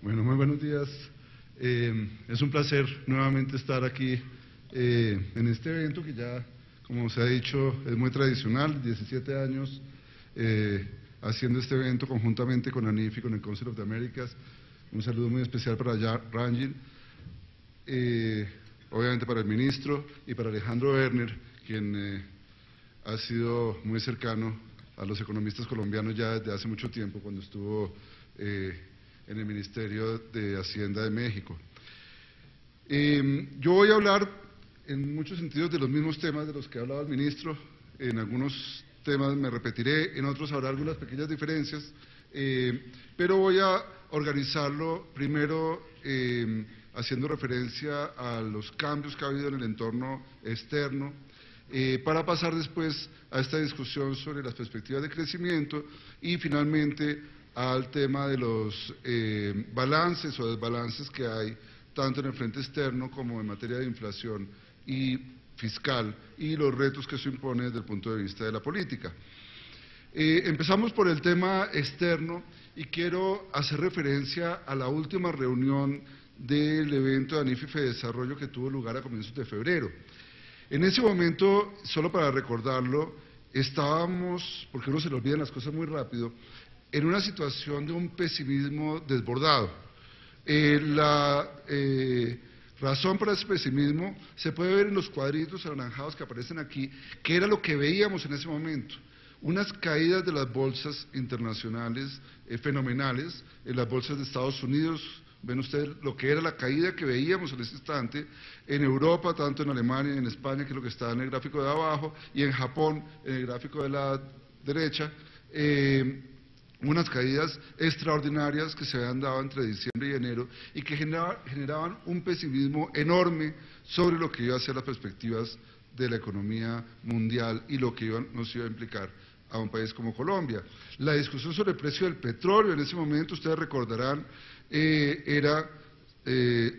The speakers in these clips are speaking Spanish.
Bueno, muy buenos días. Es un placer nuevamente estar aquí en este evento que ya, como se ha dicho, es muy tradicional, 17 años haciendo este evento conjuntamente con ANIF y con el Council of the Americas. Un saludo muy especial para Rangel, obviamente para el ministro y para Alejandro Werner, quien ha sido muy cercano a los economistas colombianos ya desde hace mucho tiempo, cuando estuvo en el Ministerio de Hacienda de México. Yo voy a hablar en muchos sentidos de los mismos temas de los que ha hablado el ministro. En algunos temas me repetiré, en otros habrá algunas pequeñas diferencias, pero voy a organizarlo primero haciendo referencia a los cambios que ha habido en el entorno externo, para pasar después a esta discusión sobre las perspectivas de crecimiento y finalmente al tema de los balances o desbalances que hay tanto en el frente externo como en materia de inflación y fiscal y los retos que eso impone desde el punto de vista de la política. Empezamos por el tema externo y quiero hacer referencia a la última reunión del evento de ANIF y Fedesarrollo que tuvo lugar a comienzos de febrero. En ese momento, solo para recordarlo, estábamos, porque uno se le olvidan las cosas muy rápido, en una situación de un pesimismo desbordado. La razón para ese pesimismo se puede ver en los cuadritos anaranjados que aparecen aquí, que era lo que veíamos en ese momento. Unas caídas de las bolsas internacionales fenomenales, en las bolsas de Estados Unidos. Ven ustedes lo que era la caída que veíamos en ese instante, en Europa, tanto en Alemania y en España, que es lo que está en el gráfico de abajo, y en Japón, en el gráfico de la derecha, unas caídas extraordinarias que se habían dado entre diciembre y enero y que generaban un pesimismo enorme sobre lo que iba a ser las perspectivas de la economía mundial y lo que nos iba a implicar a un país como Colombia. La discusión sobre el precio del petróleo en ese momento, ustedes recordarán, era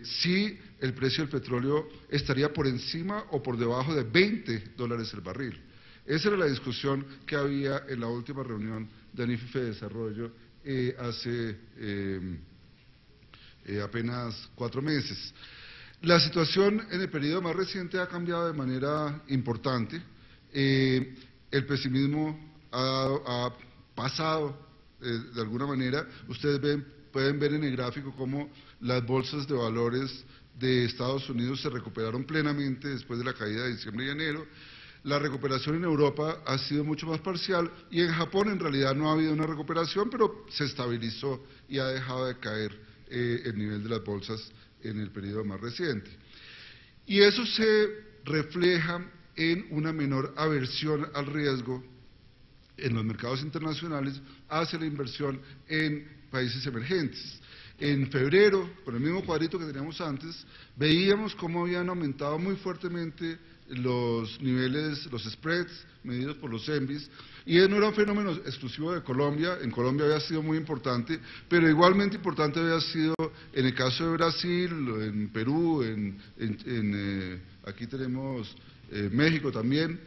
si el precio del petróleo estaría por encima o por debajo de $20 el barril. Esa era la discusión que había en la última reunión de ANIF y Fedesarrollo hace apenas 4 meses. La situación en el periodo más reciente ha cambiado de manera importante. El pesimismo ha pasado de alguna manera. Ustedes pueden ver en el gráfico cómo las bolsas de valores de Estados Unidos se recuperaron plenamente después de la caída de diciembre y enero. La recuperación en Europa ha sido mucho más parcial y en Japón en realidad no ha habido una recuperación, pero se estabilizó y ha dejado de caer el nivel de las bolsas en el periodo más reciente. Y eso se refleja en una menor aversión al riesgo en los mercados internacionales hacia la inversión en países emergentes. En febrero, con el mismo cuadrito que teníamos antes, veíamos cómo habían aumentado muy fuertemente los niveles, los spreads medidos por los ENVIs, y no era un fenómeno exclusivo de Colombia. En Colombia había sido muy importante, pero igualmente importante había sido en el caso de Brasil, en Perú, aquí tenemos México también,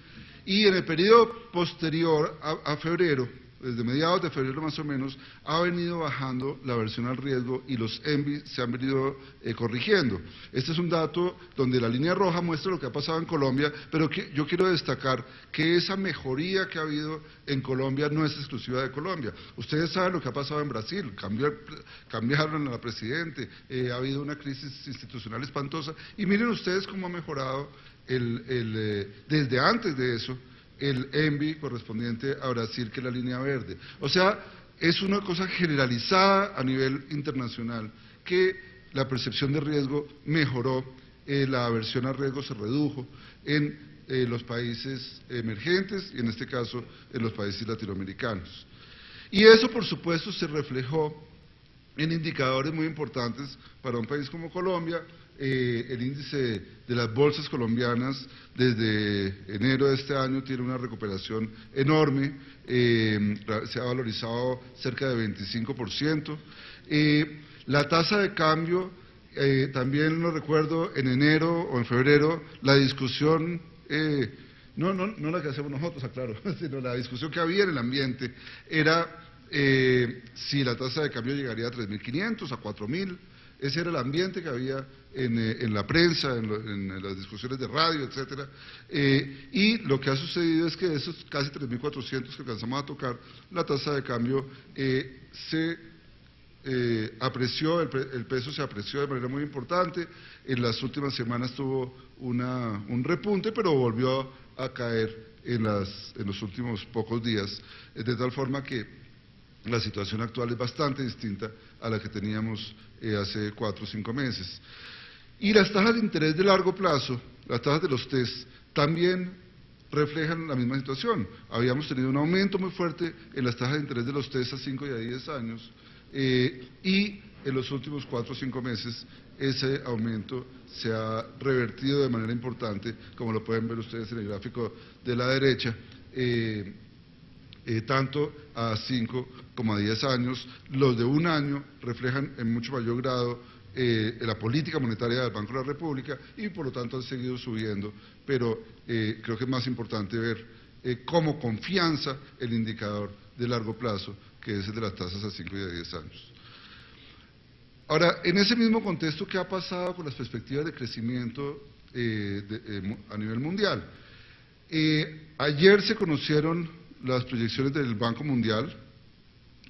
y en el periodo posterior a febrero, desde mediados de febrero más o menos, ha venido bajando la aversión al riesgo y los ENVI se han venido corrigiendo. Este es un dato donde la línea roja muestra lo que ha pasado en Colombia, pero yo quiero destacar que esa mejoría que ha habido en Colombia no es exclusiva de Colombia. Ustedes saben lo que ha pasado en Brasil, cambiaron a la presidente, ha habido una crisis institucional espantosa, y miren ustedes cómo ha mejorado desde antes de eso el ENVI correspondiente a Brasil, que es la línea verde. O sea, es una cosa generalizada a nivel internacional, que la percepción de riesgo mejoró, la aversión al riesgo se redujo en los países emergentes y en este caso en los países latinoamericanos. Y eso, por supuesto, se reflejó en indicadores muy importantes para un país como Colombia. El índice de las bolsas colombianas desde enero de este año tiene una recuperación enorme, se ha valorizado cerca de 25%. La tasa de cambio, también lo recuerdo, en enero o en febrero, la discusión, no la que hacemos nosotros, aclaro, sino la discusión que había en el ambiente era si la tasa de cambio llegaría a 3.500, a 4.000. Ese era el ambiente que había en la prensa, en las discusiones de radio, etcétera. Y lo que ha sucedido es que de esos casi 3.400 que alcanzamos a tocar, la tasa de cambio se apreció, el peso se apreció de manera muy importante. En las últimas semanas tuvo un repunte, pero volvió a caer en los últimos pocos días, de tal forma que la situación actual es bastante distinta a la que teníamos hace 4 o 5 meses. Y las tasas de interés de largo plazo, las tasas de los TES, también reflejan la misma situación. Habíamos tenido un aumento muy fuerte en las tasas de interés de los TES a 5 y a 10 años, y en los últimos 4 o 5 meses ese aumento se ha revertido de manera importante, como lo pueden ver ustedes en el gráfico de la derecha, tanto a 5 como a 10 años. Los de un año reflejan en mucho mayor grado la política monetaria del Banco de la República y por lo tanto han seguido subiendo, pero creo que es más importante ver como confianza el indicador de largo plazo, que es el de las tasas a 5 y a 10 años. Ahora, en ese mismo contexto, ¿qué ha pasado con las perspectivas de crecimiento a nivel mundial? Ayer se conocieron las proyecciones del Banco Mundial,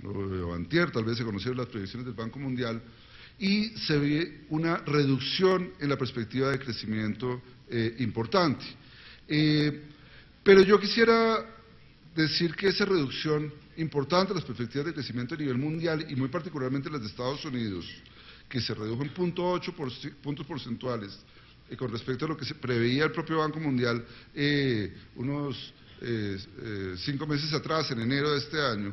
o antier tal vez se conocieron las proyecciones del Banco Mundial, y se ve una reducción en la perspectiva de crecimiento importante. Pero yo quisiera decir que esa reducción importante en las perspectivas de crecimiento a nivel mundial, y muy particularmente las de Estados Unidos, que se redujo en 0.8 puntos porcentuales con respecto a lo que se preveía el propio Banco Mundial unos 5 meses atrás, en enero de este año,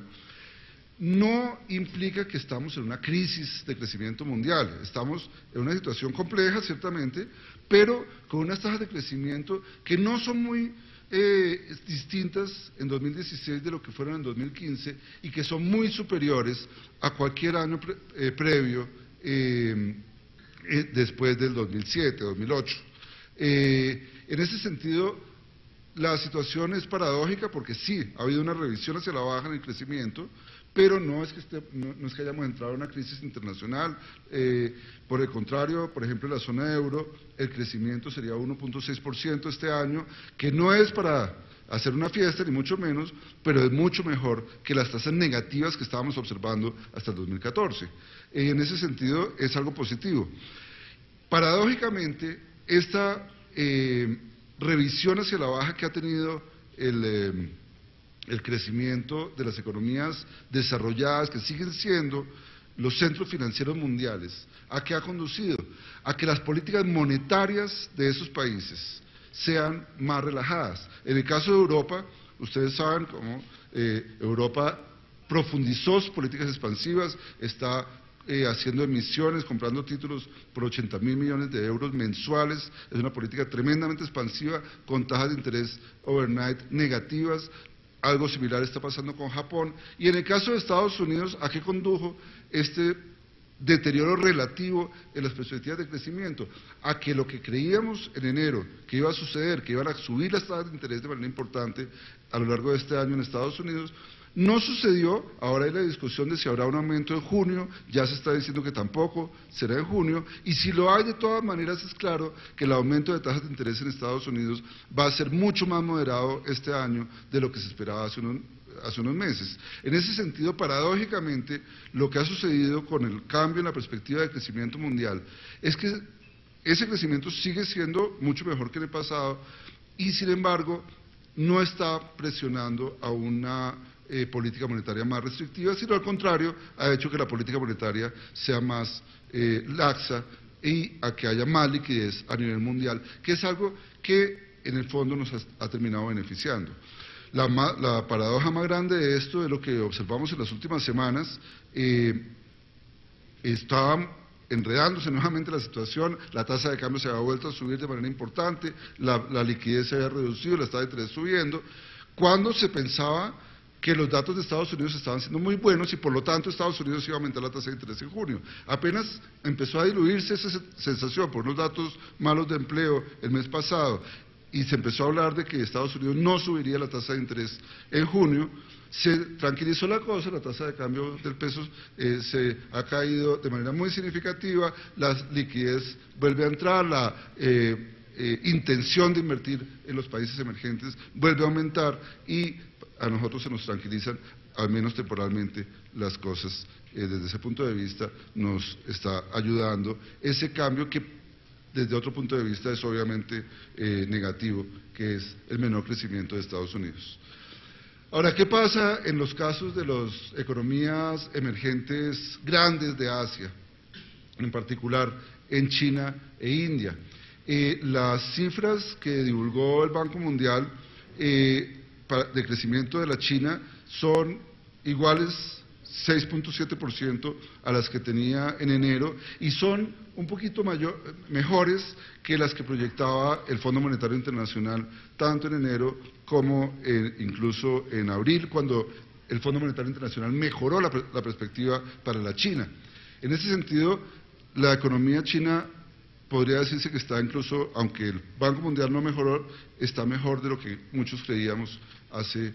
no implica que estamos en una crisis de crecimiento mundial. Estamos en una situación compleja, ciertamente, pero con unas tasas de crecimiento que no son muy distintas en 2016 de lo que fueron en 2015 y que son muy superiores a cualquier año previo después del 2007, 2008. En ese sentido, la situación es paradójica porque sí, ha habido una revisión hacia la baja en el crecimiento, pero no es que hayamos entrado en una crisis internacional. Por el contrario, por ejemplo, en la zona euro, el crecimiento sería 1.6% este año, que no es para hacer una fiesta, ni mucho menos, pero es mucho mejor que las tasas negativas que estábamos observando hasta el 2014. En ese sentido, es algo positivo. Paradójicamente, esta revisión hacia la baja que ha tenido el crecimiento de las economías desarrolladas, que siguen siendo los centros financieros mundiales, ¿a qué ha conducido? A que las políticas monetarias de esos países sean más relajadas. En el caso de Europa, ustedes saben cómo Europa profundizó sus políticas expansivas, está haciendo emisiones, comprando títulos por 80.000 millones de euros mensuales. Es una política tremendamente expansiva, con tasas de interés overnight negativas. Algo similar está pasando con Japón. Y en el caso de Estados Unidos, ¿a qué condujo este deterioro relativo en las perspectivas de crecimiento? A que lo que creíamos en enero que iba a suceder, que iban a subir las tasas de interés de manera importante a lo largo de este año en Estados Unidos, no sucedió. Ahora hay la discusión de si habrá un aumento en junio, ya se está diciendo que tampoco será en junio, y si lo hay, de todas maneras es claro que el aumento de tasas de interés en Estados Unidos va a ser mucho más moderado este año de lo que se esperaba hace unos meses. En ese sentido, paradójicamente, lo que ha sucedido con el cambio en la perspectiva de crecimiento mundial es que ese crecimiento sigue siendo mucho mejor que en el pasado y, sin embargo, no está presionando a una política monetaria más restrictiva, sino al contrario, ha hecho que la política monetaria sea más laxa y a que haya más liquidez a nivel mundial, que es algo que en el fondo nos ha terminado beneficiando. La paradoja más grande de esto es lo que observamos en las últimas semanas. Estaba enredándose nuevamente la situación, la tasa de cambio se había vuelto a subir de manera importante, la liquidez se había reducido, la tasa de interés subiendo, cuando se pensaba que los datos de Estados Unidos estaban siendo muy buenos y por lo tanto Estados Unidos iba a aumentar la tasa de interés en junio. Apenas empezó a diluirse esa sensación por unos datos malos de empleo el mes pasado y se empezó a hablar de que Estados Unidos no subiría la tasa de interés en junio, Se tranquilizó la cosa, la tasa de cambio del peso se ha caído de manera muy significativa, la liquidez vuelve a entrar, la intención de invertir en los países emergentes vuelve a aumentar y a nosotros se nos tranquilizan, al menos temporalmente, las cosas. Desde ese punto de vista nos está ayudando ese cambio que desde otro punto de vista es obviamente negativo, que es el menor crecimiento de Estados Unidos. Ahora, ¿qué pasa en los casos de las economías emergentes grandes de Asia, en particular en China e India? Las cifras que divulgó el Banco Mundial de crecimiento de la China son iguales 6.7% a las que tenía en enero y son un poquito mejores que las que proyectaba el Fondo Monetario Internacional tanto en enero como incluso en abril, cuando el Fondo Monetario Internacional mejoró la perspectiva para la China. En ese sentido, la economía china podría decirse que está incluso, aunque el Banco Mundial no mejoró, está mejor de lo que muchos creíamos hace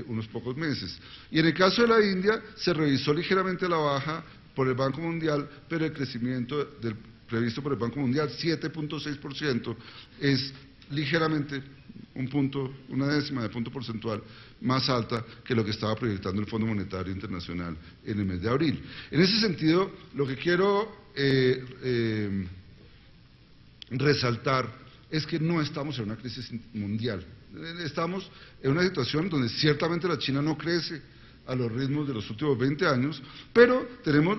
unos pocos meses. Y en el caso de la India, se revisó ligeramente a la baja por el Banco Mundial, pero el crecimiento previsto por el Banco Mundial, 7.6%, es ligeramente una décima de punto porcentual más alta que lo que estaba proyectando el Fondo Monetario Internacional en el mes de abril. En ese sentido, lo que quiero resaltar es que no estamos en una crisis mundial. Estamos en una situación donde ciertamente la China no crece a los ritmos de los últimos 20 años, pero tenemos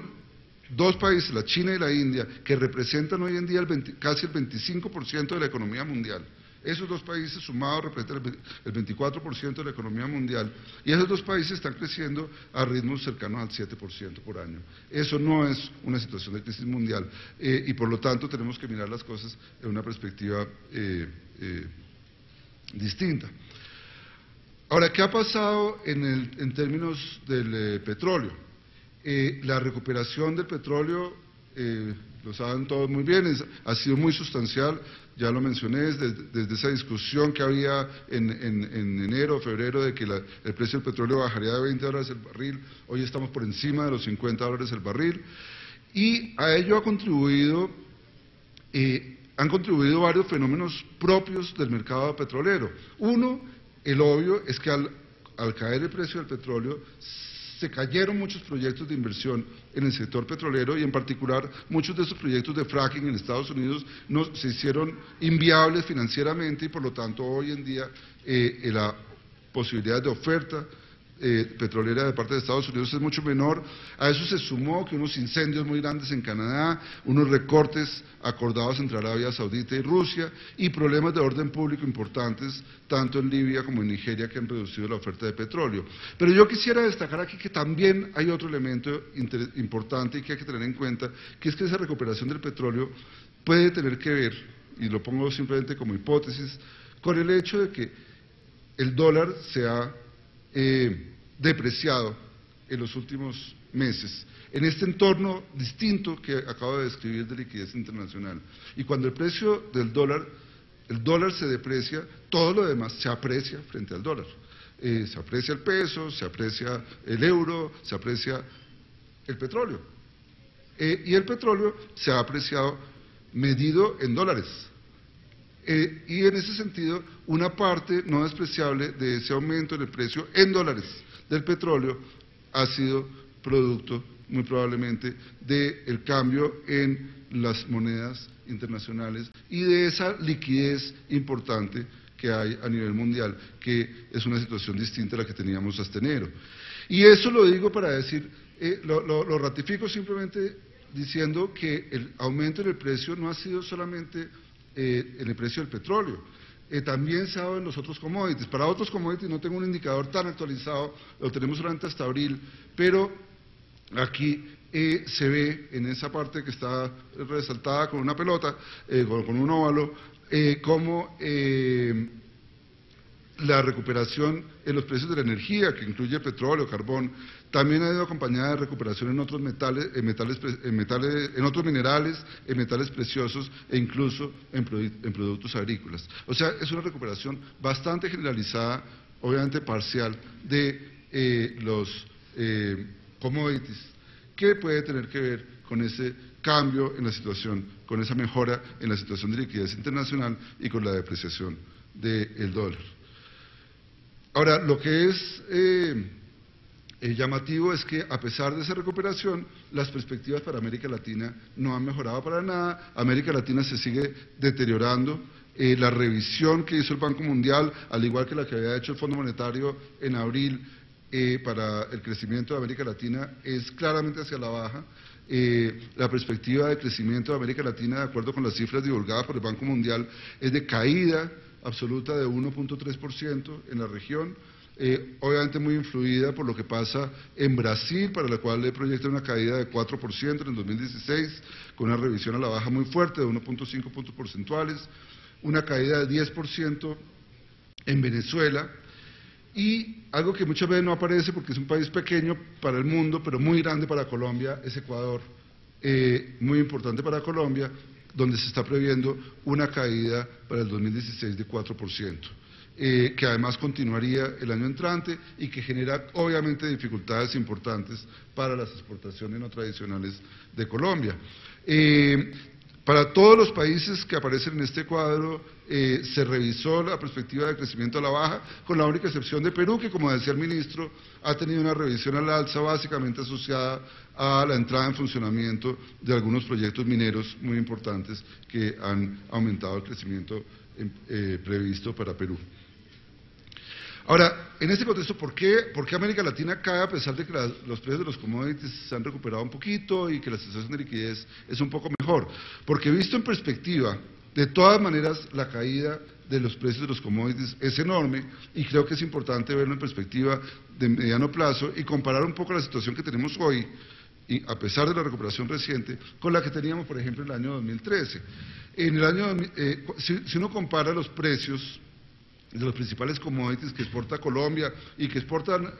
dos países, la China y la India, que representan hoy en día casi el 25% de la economía mundial. Esos dos países sumados representan el 24% de la economía mundial y esos dos países están creciendo a ritmos cercanos al 7% por año. Eso no es una situación de crisis mundial y por lo tanto tenemos que mirar las cosas en una perspectiva distinta. Ahora, ¿qué ha pasado en términos del petróleo? La recuperación del petróleo, lo saben todos muy bien, ha sido muy sustancial, ya lo mencioné, desde esa discusión que había en enero o febrero de que el precio del petróleo bajaría de $20 el barril, hoy estamos por encima de los $50 el barril, y a ello han contribuido varios fenómenos propios del mercado petrolero. Uno, el obvio, es que al caer el precio del petróleo, se cayeron muchos proyectos de inversión en el sector petrolero y en particular muchos de esos proyectos de fracking en Estados Unidos se hicieron inviables financieramente y por lo tanto hoy en día la posibilidad de oferta petrolera de parte de Estados Unidos es mucho menor. A eso se sumó que unos incendios muy grandes en Canadá, unos recortes acordados entre Arabia Saudita y Rusia y problemas de orden público importantes tanto en Libia como en Nigeria que han reducido la oferta de petróleo. Pero yo quisiera destacar aquí que también hay otro elemento importante y que hay que tener en cuenta, que es que esa recuperación del petróleo puede tener que ver, y lo pongo simplemente como hipótesis, con el hecho de que el dólar se ha depreciado en los últimos meses, en este entorno distinto que acabo de describir de liquidez internacional. Y cuando el precio del dólar, el dólar se deprecia, todo lo demás se aprecia frente al dólar. Se aprecia el peso, se aprecia el euro, se aprecia el petróleo. Y el petróleo se ha apreciado medido en dólares. Y en ese sentido, una parte no despreciable de ese aumento en el precio en dólares del petróleo ha sido producto, muy probablemente, del cambio en las monedas internacionales y de esa liquidez importante que hay a nivel mundial, que es una situación distinta a la que teníamos hasta enero. Y eso lo digo para decir, lo ratifico simplemente diciendo que el aumento en el precio no ha sido solamente en el precio del petróleo, también se ha dado en los otros commodities. Para otros commodities no tengo un indicador tan actualizado, lo tenemos solamente hasta abril, pero aquí se ve en esa parte que está resaltada con una pelota, con un óvalo, cómo la recuperación en los precios de la energía, que incluye petróleo, carbón, también ha ido acompañada de recuperación en otros en otros minerales, en metales preciosos e incluso en productos agrícolas. O sea, es una recuperación bastante generalizada, obviamente parcial, de los commodities, que puede tener que ver con ese cambio en la situación, con esa mejora en la situación de liquidez internacional y con la depreciación del dólar. Ahora, lo que es llamativo es que a pesar de esa recuperación, las perspectivas para América Latina no han mejorado para nada. América Latina se sigue deteriorando. La revisión que hizo el Banco Mundial, al igual que la que había hecho el Fondo Monetario en abril para el crecimiento de América Latina, es claramente hacia la baja. La perspectiva de crecimiento de América Latina, de acuerdo con las cifras divulgadas por el Banco Mundial, es de caída absoluta de 1.3% en la región, obviamente muy influida por lo que pasa en Brasil, para la cual le proyectan una caída de 4% en el 2016, con una revisión a la baja muy fuerte de 1.5 puntos porcentuales, una caída de 10% en Venezuela, y algo que muchas veces no aparece porque es un país pequeño para el mundo, pero muy grande para Colombia, es Ecuador, muy importante para Colombia, donde se está previendo una caída para el 2016 de 4%, que además continuaría el año entrante y que genera obviamente dificultades importantes para las exportaciones no tradicionales de Colombia. Para todos los países que aparecen en este cuadro se revisó la perspectiva de crecimiento a la baja, con la única excepción de Perú, que como decía el ministro, ha tenido una revisión al alza básicamente asociada a la entrada en funcionamiento de algunos proyectos mineros muy importantes que han aumentado el crecimiento previsto para Perú. Ahora, en este contexto, ¿por qué América Latina cae a pesar de que los precios de los commodities se han recuperado un poquito y que la situación de liquidez es un poco mejor? Porque visto en perspectiva, de todas maneras, la caída de los precios de los commodities es enorme y creo que es importante verlo en perspectiva de mediano plazo y comparar un poco la situación que tenemos hoy, y a pesar de la recuperación reciente, con la que teníamos, por ejemplo, en el año 2013. Si uno compara los precios de los principales commodities que exporta Colombia y que exportan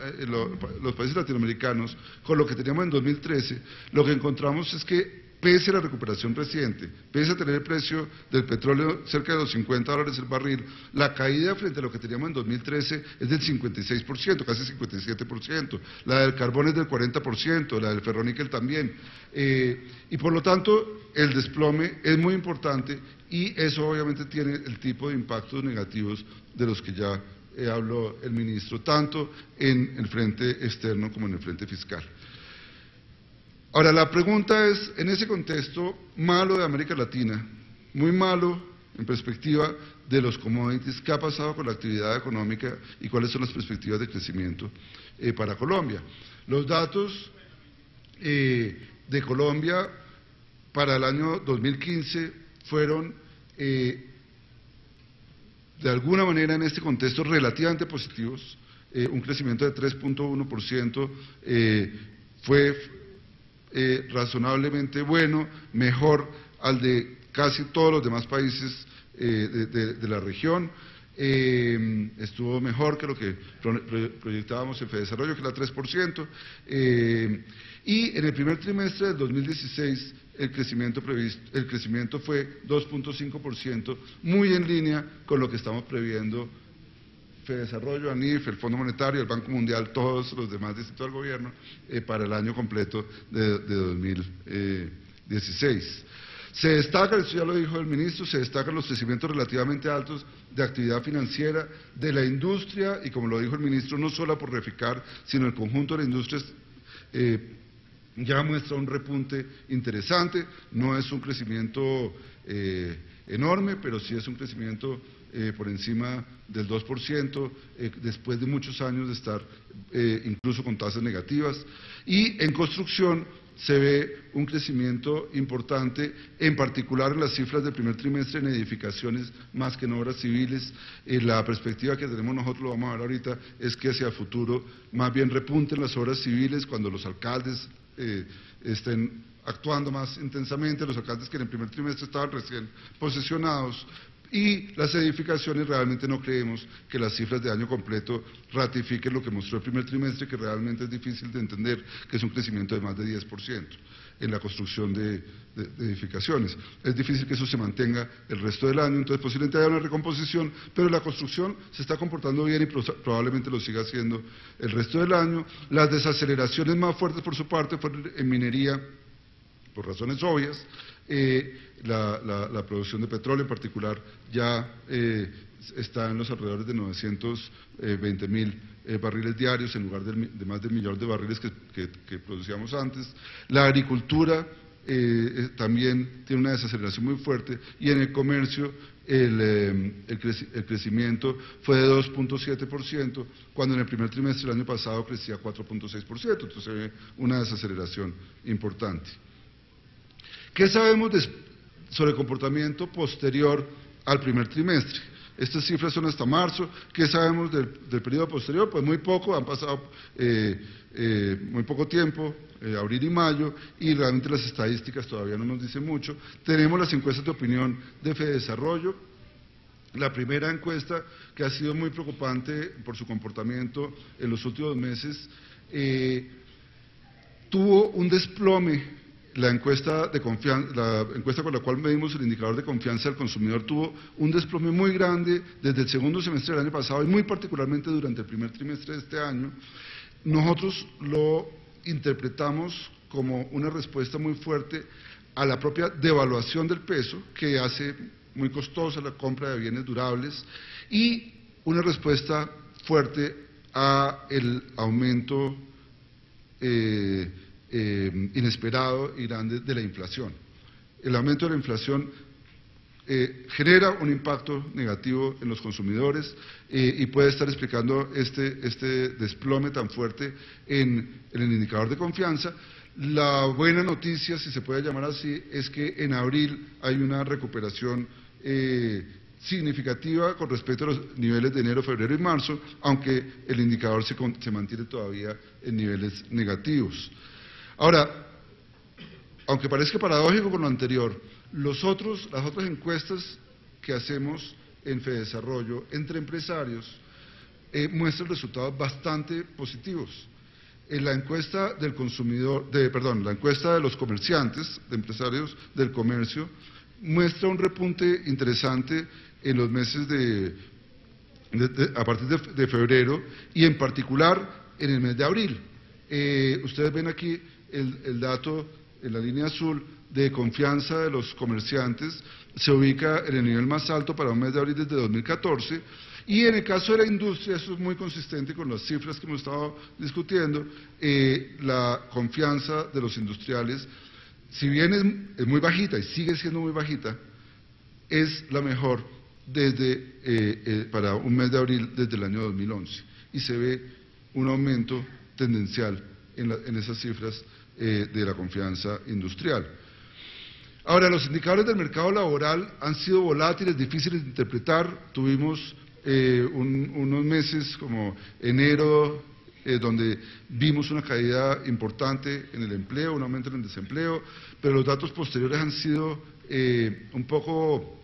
los países latinoamericanos con lo que teníamos en 2013, lo que encontramos es que pese a la recuperación reciente, pese a tener el precio del petróleo cerca de los $50 el barril, la caída frente a lo que teníamos en 2013 es del 56%, casi 57%, la del carbón es del 40%, la del ferroníquel también, y por lo tanto el desplome es muy importante y eso obviamente tiene el tipo de impactos negativos de los que ya habló el ministro, tanto en el frente externo como en el frente fiscal. Ahora, la pregunta es, en ese contexto malo de América Latina, muy malo en perspectiva de los commodities, ¿qué ha pasado con la actividad económica y cuáles son las perspectivas de crecimiento para Colombia? Los datos de Colombia para el año 2015 fueron, de alguna manera en este contexto, relativamente positivos. Un crecimiento de 3.1% fue razonablemente bueno, mejor al de casi todos los demás países de la región, estuvo mejor que lo que proyectábamos en FEDesarrollo, que era 3%, y en el primer trimestre del 2016 el crecimiento fue 2.5%, muy en línea con lo que estamos previendo FEDesarrollo, ANIF, el Fondo Monetario, el Banco Mundial, todos los demás distintos del gobierno, para el año completo de 2016. Se destaca, eso ya lo dijo el ministro, se destacan los crecimientos relativamente altos de actividad financiera, de la industria, y como lo dijo el ministro, no solo por Reficar, sino el conjunto de la industria ya muestra un repunte interesante, no es un crecimiento enorme, pero sí es un crecimiento por encima del 2%, después de muchos años de estar incluso con tasas negativas, y en construcción se ve un crecimiento importante, en particular en las cifras del primer trimestre en edificaciones más que en obras civiles. La perspectiva que tenemos nosotros, lo vamos a ver ahorita, es que hacia el futuro más bien repunten las obras civiles cuando los alcaldes estén actuando más intensamente, los alcaldes que en el primer trimestre estaban recién posesionados, Y las edificaciones, realmente no creemos que las cifras de año completo ratifiquen lo que mostró el primer trimestre, que realmente es difícil de entender, que es un crecimiento de más de 10% en la construcción de edificaciones. Es difícil que eso se mantenga el resto del año, entonces posiblemente haya una recomposición, pero la construcción se está comportando bien y probablemente lo siga haciendo el resto del año. Las desaceleraciones más fuertes por su parte fueron en minería, por razones obvias. La producción de petróleo en particular ya está en los alrededores de 920.000 barriles diarios en lugar de más de 1 millón de barriles que producíamos antes. La agricultura también tiene una desaceleración muy fuerte, y en el comercio el crecimiento fue de 2.7%, cuando en el primer trimestre del año pasado crecía 4.6%, entonces se ve una desaceleración importante. ¿Qué sabemos sobre el comportamiento posterior al primer trimestre? Estas cifras son hasta marzo. ¿Qué sabemos del periodo posterior? Pues muy poco, han pasado muy poco tiempo, abril y mayo, y realmente las estadísticas todavía no nos dicen mucho. Tenemos las encuestas de opinión de Fedesarrollo. La primera encuesta, que ha sido muy preocupante por su comportamiento en los últimos meses, tuvo un desplome. La encuesta con la cual medimos el indicador de confianza del consumidor tuvo un desplome muy grande desde el segundo semestre del año pasado y muy particularmente durante el primer trimestre de este año. Nosotros lo interpretamos como una respuesta muy fuerte a la propia devaluación del peso, que hace muy costosa la compra de bienes durables, y una respuesta fuerte a el aumento inesperado y grande de la inflación. El aumento de la inflación genera un impacto negativo en los consumidores y puede estar explicando este desplome tan fuerte en el indicador de confianza. La buena noticia, si se puede llamar así, es que en abril hay una recuperación significativa con respecto a los niveles de enero, febrero y marzo, aunque el indicador se mantiene todavía en niveles negativos. Ahora, aunque parezca paradójico con lo anterior, las otras encuestas que hacemos en Fedesarrollo entre empresarios muestran resultados bastante positivos. En la encuesta del la encuesta de los comerciantes, de empresarios del comercio, muestra un repunte interesante en los meses a partir de febrero, y en particular en el mes de abril. Ustedes ven aquí el dato en la línea azul de confianza de los comerciantes, se ubica en el nivel más alto para un mes de abril desde 2014, y en el caso de la industria, eso es muy consistente con las cifras que hemos estado discutiendo. La confianza de los industriales, si bien es muy bajita y sigue siendo muy bajita, es la mejor para un mes de abril desde el año 2011, y se ve un aumento tendencial en esas cifras de la confianza industrial. Ahora, los indicadores del mercado laboral han sido volátiles, difíciles de interpretar. Tuvimos unos meses como enero, donde vimos una caída importante en el empleo, un aumento en el desempleo, pero los datos posteriores han sido un poco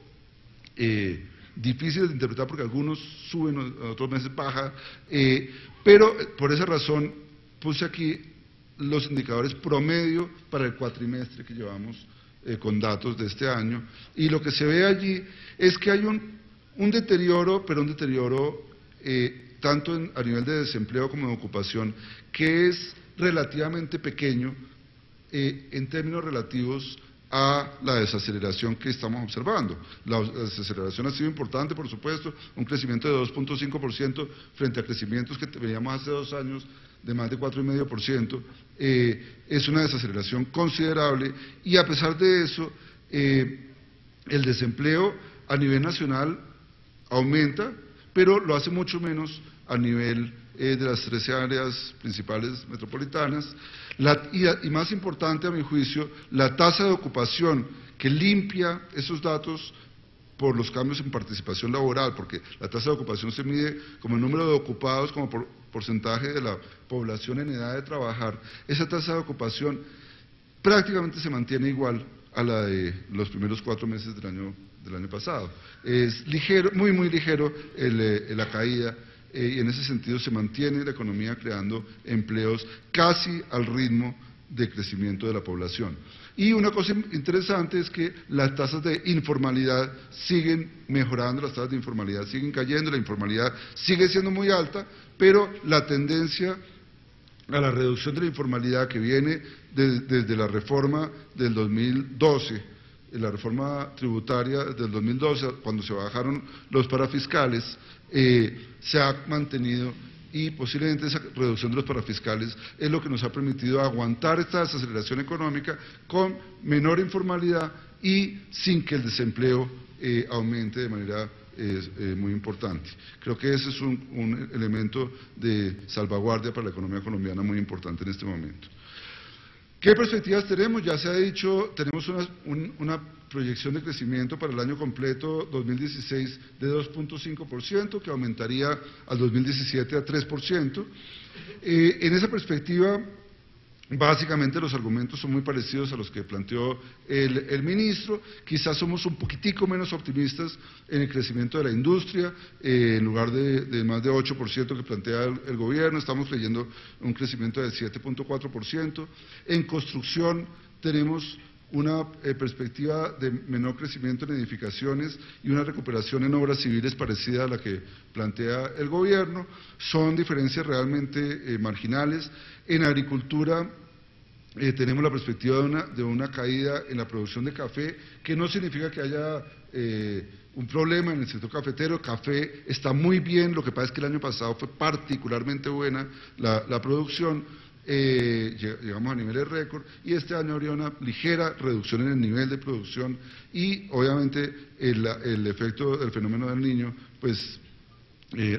difíciles de interpretar, porque algunos suben, otros meses bajan, pero por esa razón puse aquí los indicadores promedio para el cuatrimestre que llevamos con datos de este año, y lo que se ve allí es que hay un deterioro, pero un deterioro tanto a nivel de desempleo como de ocupación, que es relativamente pequeño en términos relativos a la desaceleración que estamos observando. La desaceleración ha sido importante, por supuesto, un crecimiento de 2.5% frente a crecimientos que veíamos hace 2 años de más de 4,5%, es una desaceleración considerable, y a pesar de eso, el desempleo a nivel nacional aumenta, pero lo hace mucho menos a nivel de las 13 áreas principales metropolitanas. Y más importante, a mi juicio, la tasa de ocupación, que limpia esos datos por los cambios en participación laboral, porque la tasa de ocupación se mide como el número de ocupados como porcentaje de la población en edad de trabajar. Esa tasa de ocupación prácticamente se mantiene igual a la de los primeros 4 meses del año pasado. Es ligero, muy ligero la caída, y en ese sentido se mantiene la economía creando empleos casi al ritmo de crecimiento de la población. Y una cosa interesante es que las tasas de informalidad siguen mejorando, las tasas de informalidad siguen cayendo, la informalidad sigue siendo muy alta, pero la tendencia a la reducción de la informalidad que viene desde la reforma del 2012, la reforma tributaria del 2012, cuando se bajaron los parafiscales, se ha mantenido, y posiblemente esa reducción de los parafiscales es lo que nos ha permitido aguantar esta desaceleración económica con menor informalidad y sin que el desempleo aumente de manera muy importante. Creo que ese es un elemento de salvaguardia para la economía colombiana muy importante en este momento. ¿Qué perspectivas tenemos? Ya se ha dicho, tenemos una proyección de crecimiento para el año completo 2016 de 2.5%, que aumentaría al 2017 a 3%. En esa perspectiva, básicamente los argumentos son muy parecidos a los que planteó el ministro. Quizás somos un poquitico menos optimistas en el crecimiento de la industria, en lugar de más de 8% que plantea el gobierno, estamos creyendo un crecimiento de 7.4%. En construcción tenemos una perspectiva de menor crecimiento en edificaciones y una recuperación en obras civiles parecida a la que plantea el gobierno. Son diferencias realmente marginales. En agricultura tenemos la perspectiva de una caída en la producción de café, que no significa que haya un problema en el sector cafetero. El café está muy bien, lo que pasa es que el año pasado fue particularmente buena la producción. Llegamos a niveles récord, y este año habría una ligera reducción en el nivel de producción, y obviamente el efecto del fenómeno del Niño pues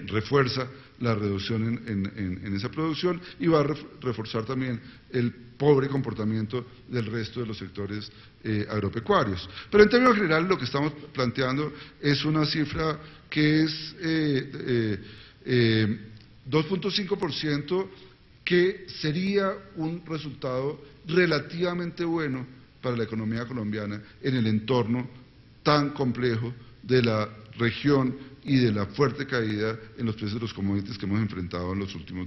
refuerza la reducción en esa producción, y va a reforzar también el pobre comportamiento del resto de los sectores agropecuarios. Pero en términos generales lo que estamos planteando es una cifra que es 2.5%, que sería un resultado relativamente bueno para la economía colombiana en el entorno tan complejo de la región y de la fuerte caída en los precios de los commodities que hemos enfrentado en los últimos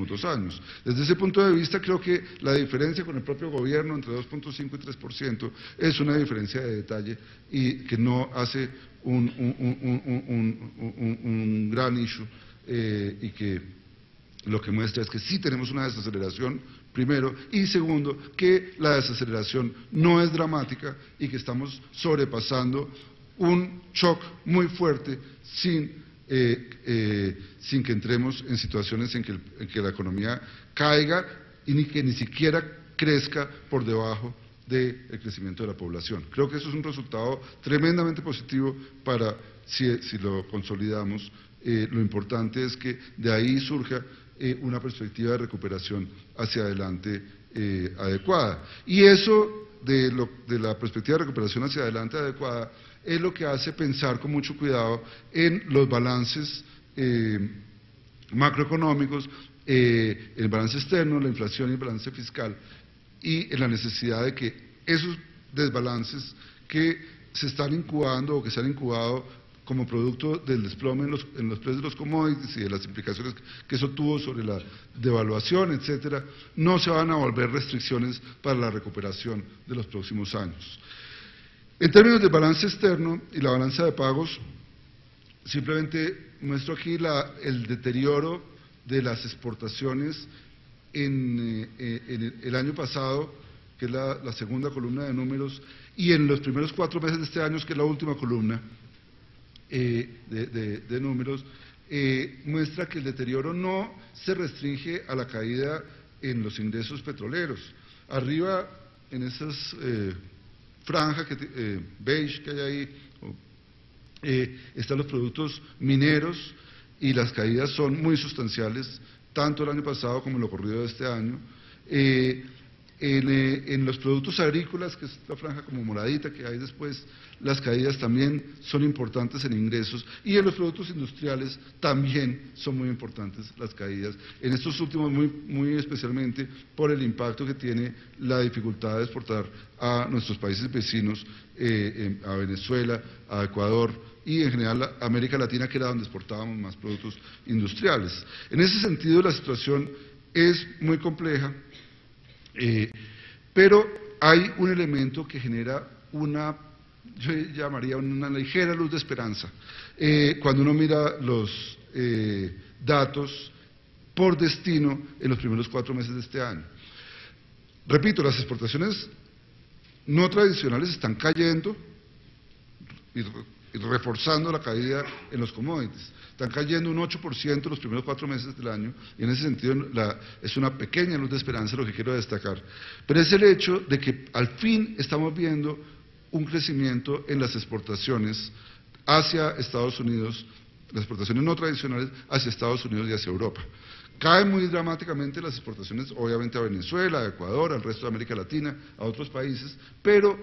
2 años. Desde ese punto de vista, creo que la diferencia con el propio gobierno entre 2.5 y 3% es una diferencia de detalle, y que no hace un gran issue, y que lo que muestra es que sí tenemos una desaceleración, primero, y segundo, que la desaceleración no es dramática y que estamos sobrepasando un shock muy fuerte sin que entremos en situaciones en que la economía caiga y que ni siquiera crezca por debajo del crecimiento de la población. Creo que eso es un resultado tremendamente positivo para, si lo consolidamos. Lo importante es que de ahí surja una perspectiva de recuperación hacia adelante adecuada. Y eso de la perspectiva de recuperación hacia adelante adecuada es lo que hace pensar con mucho cuidado en los balances macroeconómicos, el balance externo, la inflación y el balance fiscal, y en la necesidad de que esos desbalances que se están incubando o que se han incubado como producto del desplome en los precios de los commodities y de las implicaciones que eso tuvo sobre la devaluación, etcétera, no se van a volver restricciones para la recuperación de los próximos años. En términos del balance externo y la balanza de pagos, simplemente muestro aquí el deterioro de las exportaciones en el año pasado, que es la segunda columna de números, y en los primeros 4 meses de este año, que es la última columna de números, muestra que el deterioro no se restringe a la caída en los ingresos petroleros. Arriba, en esas franjas beige que hay ahí, están los productos mineros, y las caídas son muy sustanciales, tanto el año pasado como en lo corrido de este año. En los productos agrícolas, que es la franja como moradita que hay después, las caídas también son importantes en ingresos, y en los productos industriales también son muy importantes las caídas, en estos últimos muy especialmente por el impacto que tiene la dificultad de exportar a nuestros países vecinos, a Venezuela, a Ecuador y en general a América Latina, que era donde exportábamos más productos industriales. En ese sentido la situación es muy compleja. Pero hay un elemento que genera yo llamaría una ligera luz de esperanza, cuando uno mira los datos por destino en los primeros 4 meses de este año. Repito, las exportaciones no tradicionales están cayendo y reforzando la caída en los commodities. Están cayendo un 8% los primeros 4 meses del año, y en ese sentido es una pequeña luz de esperanza lo que quiero destacar. Pero es el hecho de que al fin estamos viendo un crecimiento en las exportaciones hacia Estados Unidos, las exportaciones no tradicionales hacia Estados Unidos y hacia Europa. Caen muy dramáticamente las exportaciones, obviamente a Venezuela, a Ecuador, al resto de América Latina, a otros países, pero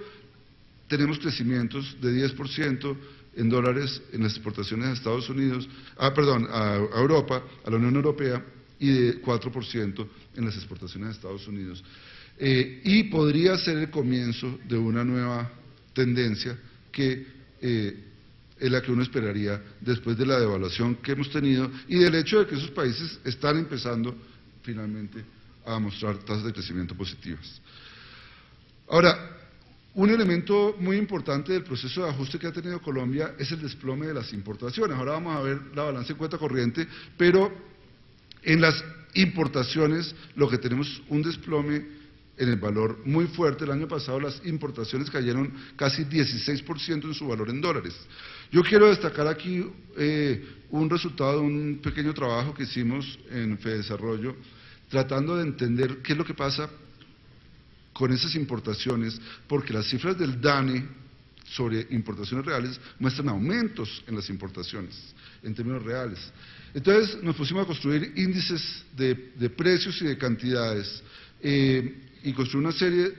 tenemos crecimientos de 10% en dólares en las exportaciones a Estados Unidos, a Europa, a la Unión Europea, y de 4% en las exportaciones a Estados Unidos. Y podría ser el comienzo de una nueva tendencia que es la que uno esperaría después de la devaluación que hemos tenido y del hecho de que esos países están empezando finalmente a mostrar tasas de crecimiento positivas. Ahora, un elemento muy importante del proceso de ajuste que ha tenido Colombia es el desplome de las importaciones. Ahora vamos a ver la balanza en cuenta corriente, pero en las importaciones lo que tenemos es un desplome en el valor muy fuerte. El año pasado las importaciones cayeron casi 16% en su valor en dólares. Yo quiero destacar aquí un resultado de un pequeño trabajo que hicimos en Fedesarrollo, tratando de entender qué es lo que pasa con esas importaciones, porque las cifras del DANE sobre importaciones reales muestran aumentos en las importaciones, en términos reales. Entonces nos pusimos a construir índices de precios y de cantidades, y construir una serie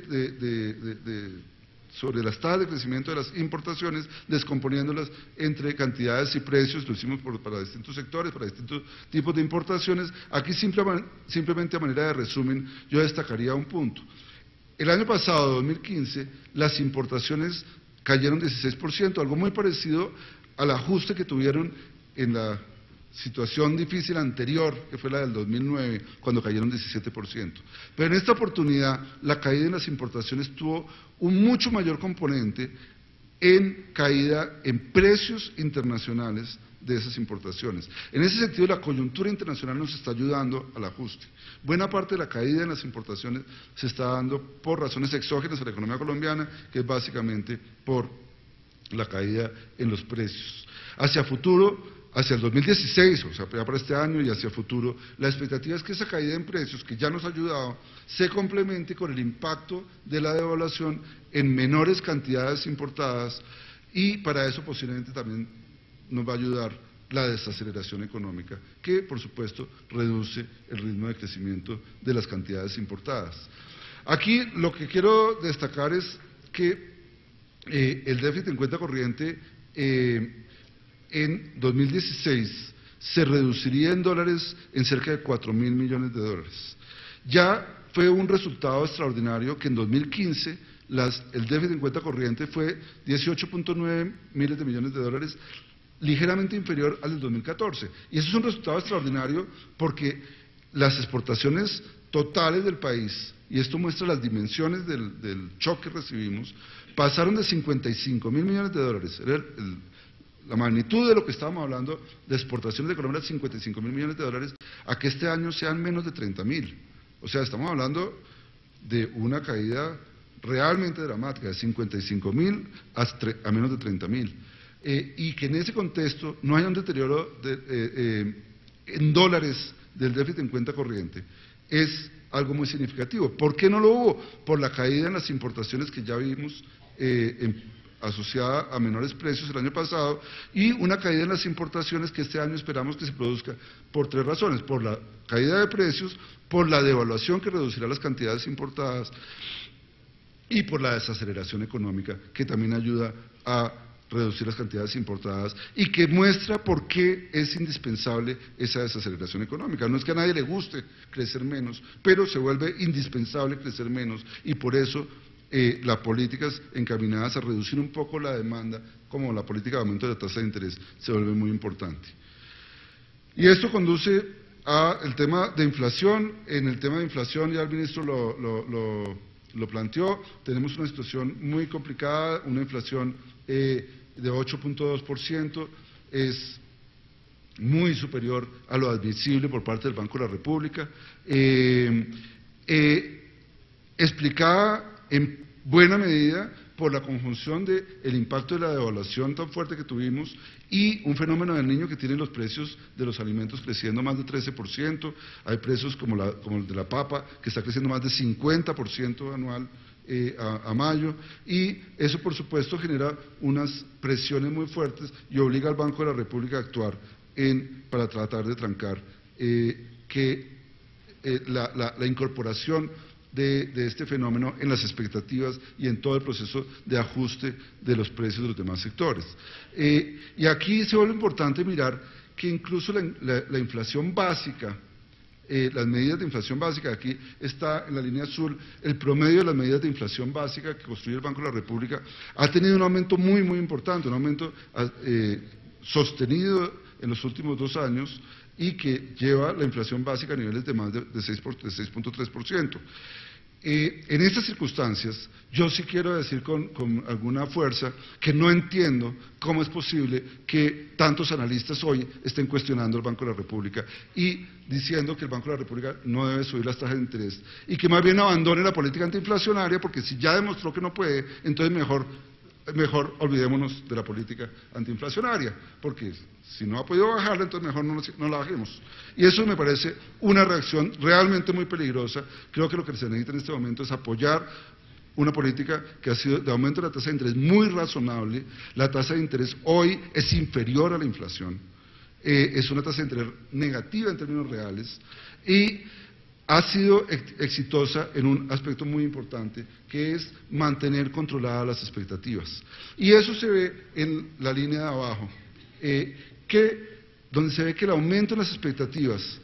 sobre las tasas de crecimiento de las importaciones, descomponiéndolas entre cantidades y precios. Lo hicimos para distintos sectores, para distintos tipos de importaciones. Aquí simplemente a manera de resumen, yo destacaría un punto. El año pasado, 2015, las importaciones cayeron 16%, algo muy parecido al ajuste que tuvieron en la situación difícil anterior, que fue la del 2009, cuando cayeron 17%. Pero en esta oportunidad, la caída en las importaciones tuvo un mucho mayor componente en caída en precios internacionales de esas importaciones. En ese sentido, la coyuntura internacional nos está ayudando al ajuste. Buena parte de la caída en las importaciones se está dando por razones exógenas a la economía colombiana, que es básicamente por la caída en los precios. Hacia futuro, hacia el 2016, o sea, ya para este año y hacia futuro, la expectativa es que esa caída en precios, que ya nos ha ayudado, se complemente con el impacto de la devaluación en menores cantidades importadas, y para eso posiblemente también nos va a ayudar la desaceleración económica, que por supuesto reduce el ritmo de crecimiento de las cantidades importadas. Aquí lo que quiero destacar es que el déficit en cuenta corriente en 2016 se reduciría en dólares en cerca de 4.000 millones de dólares. Ya fue un resultado extraordinario que en 2015 el déficit en cuenta corriente fue 18.9 miles de millones de dólares, ligeramente inferior al del 2014. Y eso es un resultado extraordinario porque las exportaciones totales del país, y esto muestra las dimensiones del shock que recibimos, pasaron de 55.000 millones de dólares, era la magnitud de lo que estábamos hablando de exportaciones de Colombia, 55.000 millones de dólares, a que este año sean menos de 30.000. O sea, estamos hablando de una caída realmente dramática, de 55.000 a menos de 30.000. Y que en ese contexto no haya un deterioro en dólares del déficit en cuenta corriente es algo muy significativo. ¿Por qué no lo hubo? Por la caída en las importaciones que ya vimos asociada a menores precios el año pasado, y una caída en las importaciones que este año esperamos que se produzca por 3 razones: por la caída de precios, por la devaluación que reducirá las cantidades importadas y por la desaceleración económica, que también ayuda a reducir las cantidades importadas y que muestra por qué es indispensable esa desaceleración económica. No es que a nadie le guste crecer menos, pero se vuelve indispensable crecer menos, y por eso las políticas encaminadas a reducir un poco la demanda, como la política de aumento de la tasa de interés, se vuelve muy importante. Y esto conduce al tema de inflación. En el tema de inflación ya el ministro lo planteó. Tenemos una situación muy complicada, una inflación de 8.2%, es muy superior a lo admisible por parte del Banco de la República, explicada en buena medida por la conjunción del impacto de la devaluación tan fuerte que tuvimos y un fenómeno del Niño que tiene los precios de los alimentos creciendo más de 13%, hay precios como el de la papa, que está creciendo más de 50% anual a mayo, y eso por supuesto genera unas presiones muy fuertes y obliga al Banco de la República a actuar para tratar de trancar la incorporación de este fenómeno en las expectativas y en todo el proceso de ajuste de los precios de los demás sectores. Y aquí se vuelve importante mirar que incluso la inflación básica, las medidas de inflación básica, aquí está en la línea azul, el promedio de las medidas de inflación básica que construye el Banco de la República ha tenido un aumento muy, muy importante, un aumento sostenido en los últimos 2 años, y que lleva la inflación básica a niveles de más de 6.3%. En estas circunstancias, yo sí quiero decir con alguna fuerza que no entiendo cómo es posible que tantos analistas hoy estén cuestionando al Banco de la República y diciendo que el Banco de la República no debe subir las tasas de interés y que más bien abandone la política antiinflacionaria, porque si ya demostró que no puede, entonces mejor olvidémonos de la política antiinflacionaria, porque si no ha podido bajarla, entonces mejor no la bajemos. Y eso me parece una reacción realmente muy peligrosa. Creo que lo que se necesita en este momento es apoyar una política que ha sido de aumento de la tasa de interés muy razonable. La tasa de interés hoy es inferior a la inflación, es una tasa de interés negativa en términos reales, y ha sido exitosa en un aspecto muy importante, que es mantener controladas las expectativas. Y eso se ve en la línea de abajo, donde se ve que el aumento en las expectativas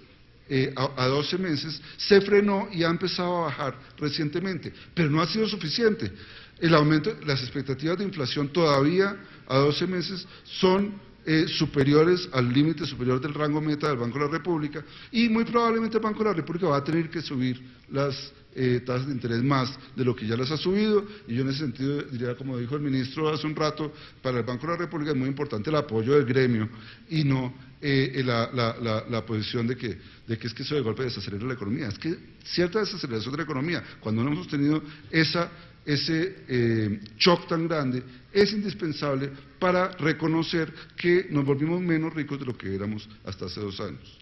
a 12 meses se frenó y ha empezado a bajar recientemente, pero no ha sido suficiente. El aumento, las expectativas de inflación todavía a 12 meses son superiores al límite superior del rango meta del Banco de la República, y muy probablemente el Banco de la República va a tener que subir las tasas de interés más de lo que ya las ha subido. Y yo en ese sentido diría, como dijo el ministro hace un rato, para el Banco de la República es muy importante el apoyo del gremio y no la posición de que es que eso de golpe desacelera la economía. Es que cierta desaceleración de la economía, cuando no hemos tenido ese shock tan grande, es indispensable para reconocer que nos volvimos menos ricos de lo que éramos hasta hace 2 años.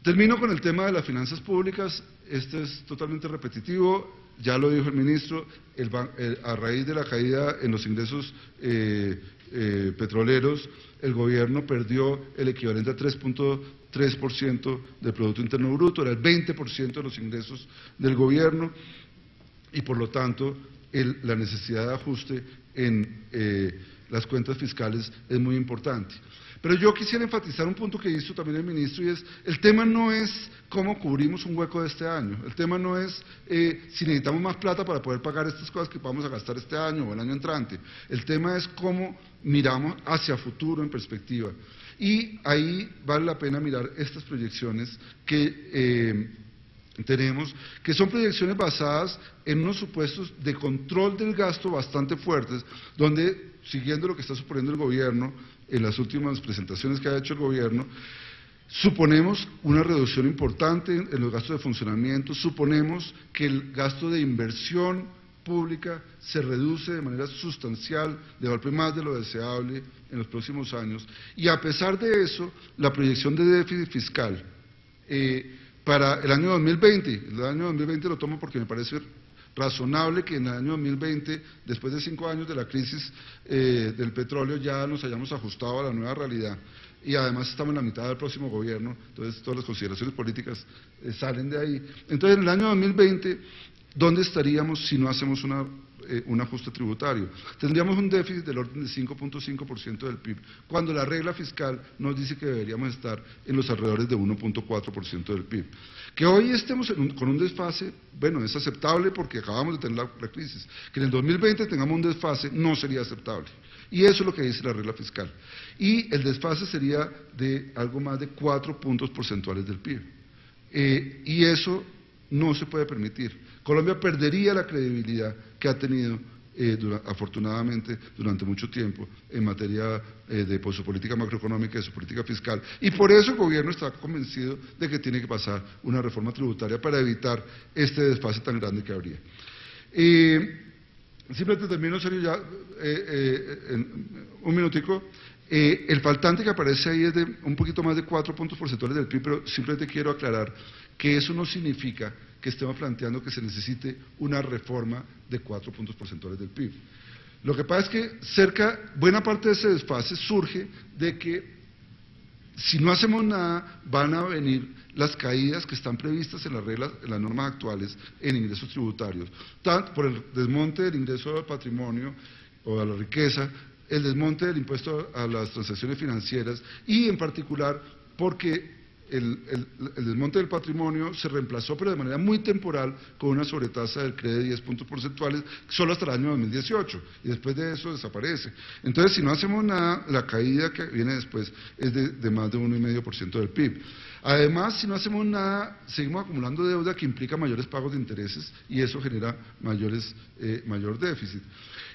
Termino con el tema de las finanzas públicas. Este es totalmente repetitivo, ya lo dijo el ministro, a raíz de la caída en los ingresos petroleros, el gobierno perdió el equivalente a 3.3% del Producto Interno Bruto, era el 20% de los ingresos del gobierno, y por lo tanto la necesidad de ajuste en las cuentas fiscales es muy importante. Pero yo quisiera enfatizar un punto que hizo también el ministro, y es: el tema no es cómo cubrimos un hueco de este año, el tema no es si necesitamos más plata para poder pagar estas cosas que vamos a gastar este año o el año entrante, el tema es cómo miramos hacia futuro en perspectiva. Y ahí vale la pena mirar estas proyecciones que tenemos, que son proyecciones basadas en unos supuestos de control del gasto bastante fuertes, donde, siguiendo lo que está suponiendo el gobierno en las últimas presentaciones que ha hecho el gobierno, suponemos una reducción importante en los gastos de funcionamiento, suponemos que el gasto de inversión pública se reduce de manera sustancial, de golpe más de lo deseable en los próximos años, y a pesar de eso, la proyección de déficit fiscal para el año 2020 lo tomo porque me parece razonable que en el año 2020, después de 5 años de la crisis del petróleo, ya nos hayamos ajustado a la nueva realidad. Y además estamos en la mitad del próximo gobierno, entonces todas las consideraciones políticas salen de ahí. Entonces, en el año 2020, ¿dónde estaríamos si no hacemos un ajuste tributario? Tendríamos un déficit del orden del 5.5% del PIB, cuando la regla fiscal nos dice que deberíamos estar en los alrededores de 1.4% del PIB. Que hoy estemos con un desfase, bueno, es aceptable porque acabamos de tener la crisis. Que en el 2020 tengamos un desfase no sería aceptable. Y eso es lo que dice la regla fiscal. Y el desfase sería de algo más de 4 puntos porcentuales del PIB. Y eso no se puede permitir. Colombia perdería la credibilidad que ha tenido afortunadamente durante mucho tiempo en materia de su política macroeconómica y de su política fiscal. Y por eso el gobierno está convencido de que tiene que pasar una reforma tributaria para evitar este desfase tan grande que habría. Simplemente termino, serio, ya en un minutico. El faltante que aparece ahí es de un poquito más de 4 puntos porcentuales del PIB, pero simplemente quiero aclarar que eso no significa que estemos planteando que se necesite una reforma de 4 puntos porcentuales del PIB. Lo que pasa es que buena parte de ese desfase surge de que si no hacemos nada, van a venir las caídas que están previstas en las normas actuales en ingresos tributarios, tanto por el desmonte del ingreso al patrimonio o a la riqueza, el desmonte del impuesto a las transacciones financieras y en particular porque el desmonte del patrimonio se reemplazó, pero de manera muy temporal, con una sobretasa del CRE de 10 puntos porcentuales solo hasta el año 2018, y después de eso desaparece. Entonces, si no hacemos nada, la caída que viene después es de más de 1,5% del PIB. Además, si no hacemos nada, seguimos acumulando deuda que implica mayores pagos de intereses, y eso genera mayor déficit.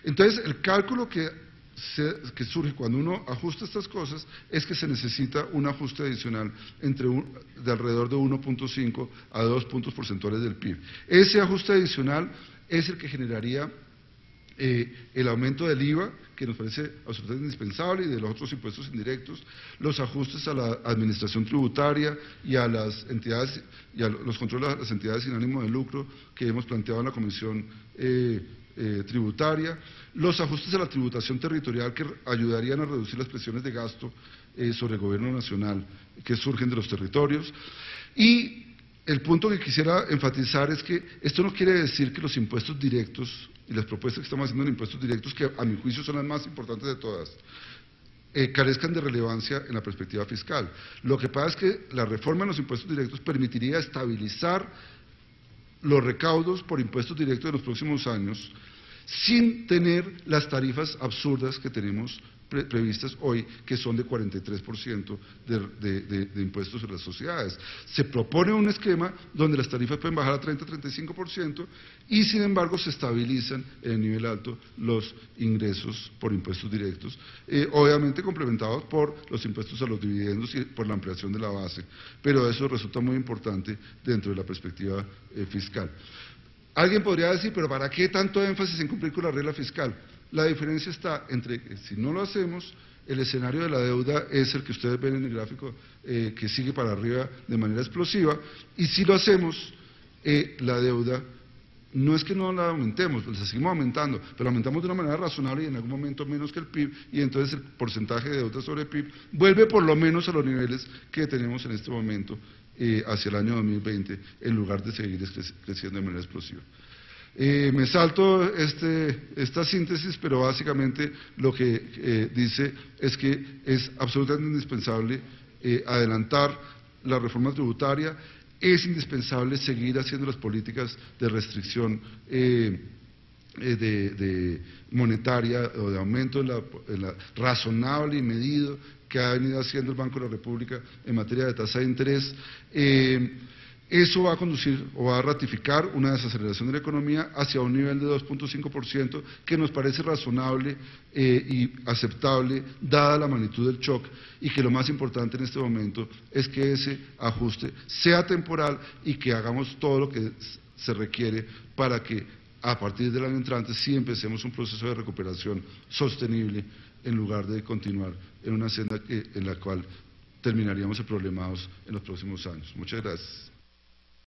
Entonces, el cálculo que surge cuando uno ajusta estas cosas es que se necesita un ajuste adicional de alrededor de 1.5 a 2 puntos porcentuales del PIB. Ese ajuste adicional es el que generaría el aumento del IVA, que nos parece absolutamente indispensable, y de los otros impuestos indirectos, los ajustes a la administración tributaria y a las entidades y a los controles a las entidades sin ánimo de lucro que hemos planteado en la Comisión tributaria, los ajustes a la tributación territorial que ayudarían a reducir las presiones de gasto sobre el gobierno nacional que surgen de los territorios. Y el punto que quisiera enfatizar es que esto no quiere decir que los impuestos directos y las propuestas que estamos haciendo en impuestos directos, que a mi juicio son las más importantes de todas, carezcan de relevancia en la perspectiva fiscal. Lo que pasa es que la reforma en los impuestos directos permitiría estabilizar los recaudos por impuestos directos de los próximos años sin tener las tarifas absurdas que tenemos previstas hoy, que son de 43% de impuestos sobre las sociedades. Se propone un esquema donde las tarifas pueden bajar a 30-35% y sin embargo se estabilizan en el nivel alto los ingresos por impuestos directos, obviamente complementados por los impuestos a los dividendos y por la ampliación de la base, pero eso resulta muy importante dentro de la perspectiva fiscal. Alguien podría decir, pero ¿para qué tanto énfasis en cumplir con la regla fiscal? La diferencia está entre que si no lo hacemos, el escenario de la deuda es el que ustedes ven en el gráfico que sigue para arriba de manera explosiva, y si lo hacemos, la deuda no es que no la aumentemos, pues la seguimos aumentando, pero la aumentamos de una manera razonable y en algún momento menos que el PIB, y entonces el porcentaje de deuda sobre el PIB vuelve por lo menos a los niveles que tenemos en este momento hacia el año 2020, en lugar de seguir creciendo de manera explosiva. Me salto esta síntesis, pero básicamente lo que dice es que es absolutamente indispensable adelantar la reforma tributaria, es indispensable seguir haciendo las políticas de restricción de monetaria o de aumento en la razonable y medido que ha venido haciendo el Banco de la República en materia de tasa de interés. Eso va a conducir o va a ratificar una desaceleración de la economía hacia un nivel de 2.5%, que nos parece razonable y aceptable dada la magnitud del shock, y que lo más importante en este momento es que ese ajuste sea temporal y que hagamos todo lo que se requiere para que a partir del año entrante sí empecemos un proceso de recuperación sostenible en lugar de continuar en una senda en la cual terminaríamos problemados en los próximos años. Muchas gracias.